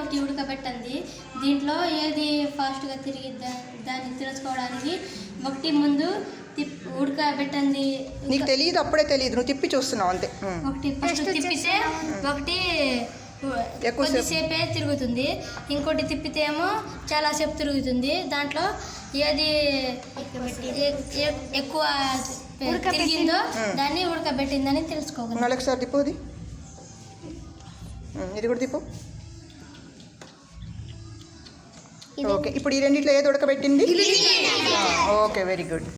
ఒకటి ఉడకబెట్టండి. దీంట్లో ఏది ఫాస్ట్గా తిరిగి దాన్ని తెలుసుకోవడానికి ఒకటి ముందు ఉడకబెట్టండి. నీకు తెలియదు, అప్పుడే తెలియదు, నువ్వు తిప్పి చూస్తున్నావు అంతే. ఒకటి ఫస్ట్ తిప్పితే ఒకటి కొద్దిసేపే తిరుగుతుంది, ఇంకోటి తిప్పితే ఏమో చాలాసేపు తిరుగుతుంది. దాంట్లో ఏది ఎక్కువ తిరిగిందో దాన్ని ఉడకబెట్టిందని తెలుసుకోగలం. ఒకసారి తిప్పు, ఇది కూడా తిప్పు. ఓకే, ఇప్పుడు ఈ రెండిట్లో ఏది ఉడకబెట్టింది? Okay, very good.